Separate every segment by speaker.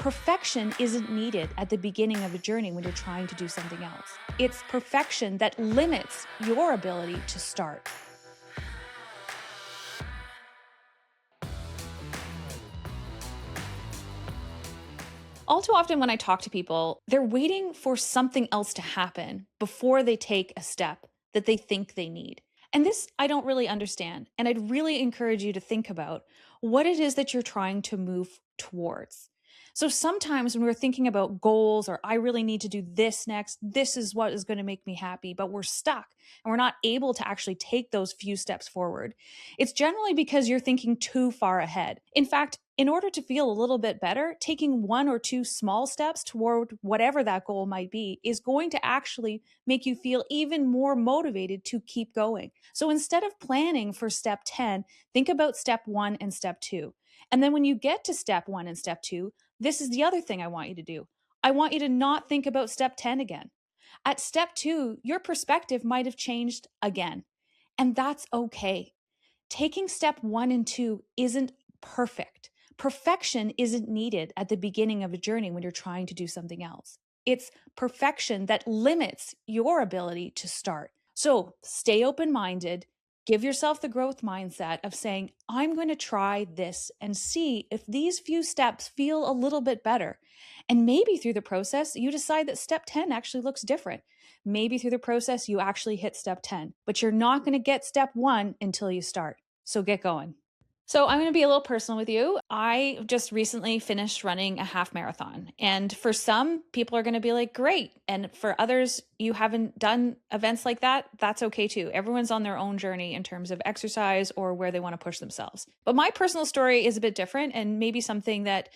Speaker 1: Perfection isn't needed at the beginning of a journey when you're trying to do something else. It's perfection that limits your ability to start. All too often, when I talk to people, they're waiting for something else to happen before they take a step that they think they need. And this I don't really understand. And I'd really encourage you to think about what it is that you're trying to move towards. So sometimes when we're thinking about goals or I really need to do this next, this is what is going to make me happy, but we're stuck and we're not able to actually take those few steps forward. It's generally because you're thinking too far ahead. In fact, in order to feel a little bit better, taking one or two small steps toward whatever that goal might be is going to actually make you feel even more motivated to keep going. So instead of planning for step 10, think about step one and step two. And then when you get to step one and step two, this is the other thing I want you to do. I want you to not think about step 10 again. At step two, your perspective might have changed again. And that's okay. Taking step one and two isn't perfect. Perfection isn't needed at the beginning of a journey when you're trying to do something else. It's perfection that limits your ability to start. So stay open minded. Give yourself the growth mindset of saying, I'm going to try this and see if these few steps feel a little bit better. And maybe through the process, you decide that step 10 actually looks different. Maybe through the process, you actually hit step 10, but you're not going to get step one until you start. So get going. So I'm going to be a little personal with you. I just recently finished running a half marathon. And for some, people are going to be like, great. And for others, you haven't done events like that. That's okay too. Everyone's on their own journey in terms of exercise or where they want to push themselves. But my personal story is a bit different and maybe something that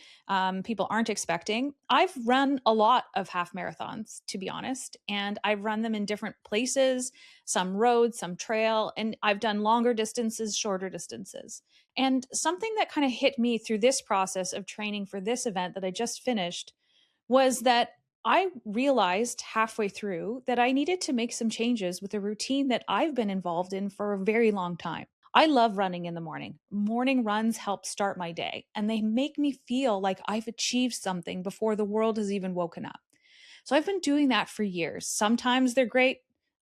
Speaker 1: people aren't expecting. I've run a lot of half marathons, to be honest, and I've run them in different places, some road, some trail, and I've done longer distances, shorter distances. And something that kind of hit me through this process of training for this event that I just finished was that I realized halfway through that I needed to make some changes with a routine that I've been involved in for a very long time. I love running in the morning. Morning runs help start my day, and they make me feel like I've achieved something before the world has even woken up. So I've been doing that for years. Sometimes they're great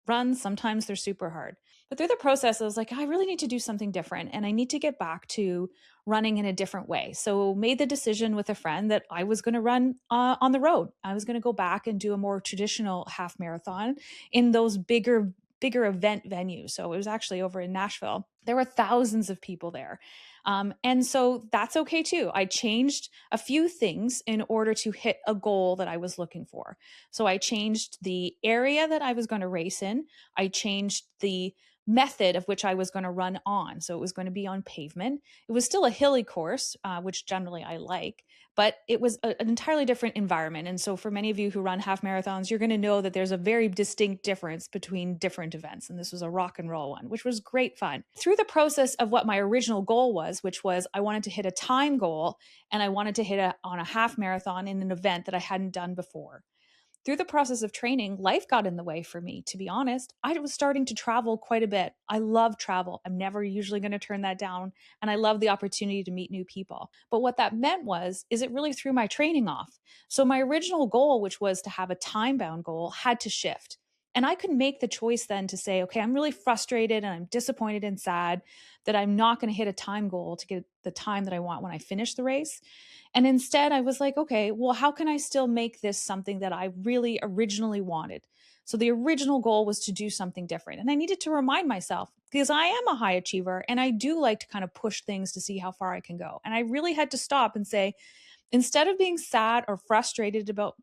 Speaker 1: runs, sometimes they're super hard. But through the process, I was like, I really need to do something different and I need to get back to running in a different way. So made the decision with a friend that I was going to run on the road. I was going to go back and do a more traditional half marathon in those bigger event venues. So it was actually over in Nashville. There were thousands of people there. And so that's okay too. I changed a few things in order to hit a goal that I was looking for. So I changed the area that I was going to race in. I changed the method of which I was going to run on. So it was going to be on pavement. It was still a hilly course, which generally I like, but it was an entirely different environment. And so for many of you who run half marathons, you're going to know that there's a very distinct difference between different events. And this was a rock and roll one, which was great fun. Through the process of what my original goal was, which was I wanted to hit a time goal and I wanted to hit on a half marathon in an event that I hadn't done before. Through the process of training, life got in the way for me, to be honest. I was starting to travel quite a bit. I love travel. I'm never usually going to turn that down. And I love the opportunity to meet new people. But what that meant is it really threw my training off. So my original goal, which was to have a time bound goal, had to shift. And I could make the choice then to say, okay, I'm really frustrated and I'm disappointed and sad that I'm not going to hit a time goal to get the time that I want when I finish the race. And instead, I was like, okay, well, how can I still make this something that I really originally wanted? So the original goal was to do something different. And I needed to remind myself because I am a high achiever and I do like to kind of push things to see how far I can go. And I really had to stop and say, instead of being sad or frustrated about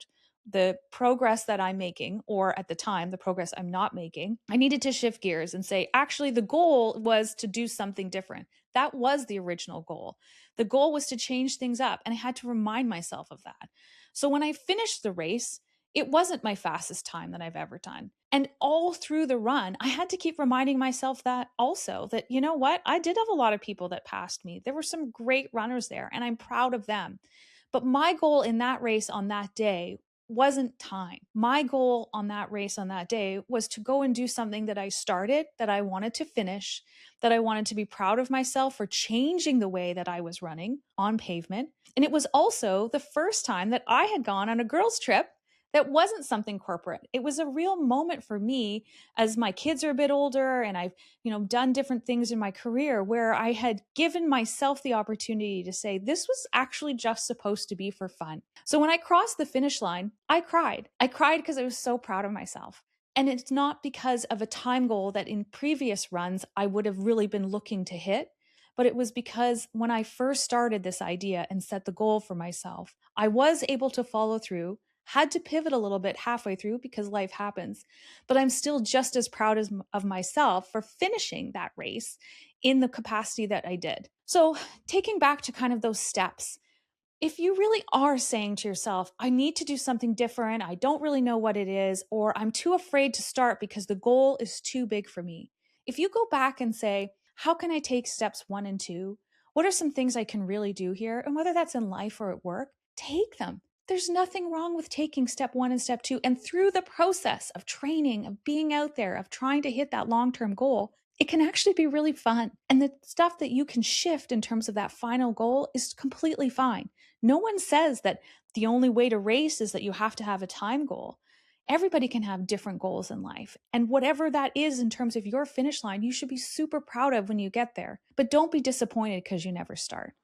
Speaker 1: the progress that I'm making, or at the time, the progress I'm not making, I needed to shift gears and say, actually, the goal was to do something different. That was the original goal. The goal was to change things up, and I had to remind myself of that. So when I finished the race, it wasn't my fastest time that I've ever done. And all through the run, I had to keep reminding myself that also, that, you know what? I did have a lot of people that passed me. There were some great runners there, and I'm proud of them. But my goal in that race on that day wasn't time. My goal on that race on that day was to go and do something that I started, that I wanted to finish, that I wanted to be proud of myself for changing the way that I was running on pavement. And it was also the first time that I had gone on a girls' trip that wasn't something corporate. It was a real moment for me as my kids are a bit older and I've, done different things in my career where I had given myself the opportunity to say this was actually just supposed to be for fun. So when I crossed the finish line, I cried. I cried because I was so proud of myself. And it's not because of a time goal that in previous runs I would have really been looking to hit, but it was because when I first started this idea and set the goal for myself, I was able to follow through, had to pivot a little bit halfway through because life happens, but I'm still just as proud of myself for finishing that race in the capacity that I did. So, taking back to kind of those steps, if you really are saying to yourself, I need to do something different, I don't really know what it is, or I'm too afraid to start because the goal is too big for me. If you go back and say, how can I take steps 1 and 2? What are some things I can really do here? And whether that's in life or at work, take them. There's nothing wrong with taking step 1 and step 2. And through the process of training, of being out there, of trying to hit that long term goal, it can actually be really fun. And the stuff that you can shift in terms of that final goal is completely fine. No one says that the only way to race is that you have to have a time goal. Everybody can have different goals in life. And whatever that is in terms of your finish line, you should be super proud of when you get there. But don't be disappointed because you never start.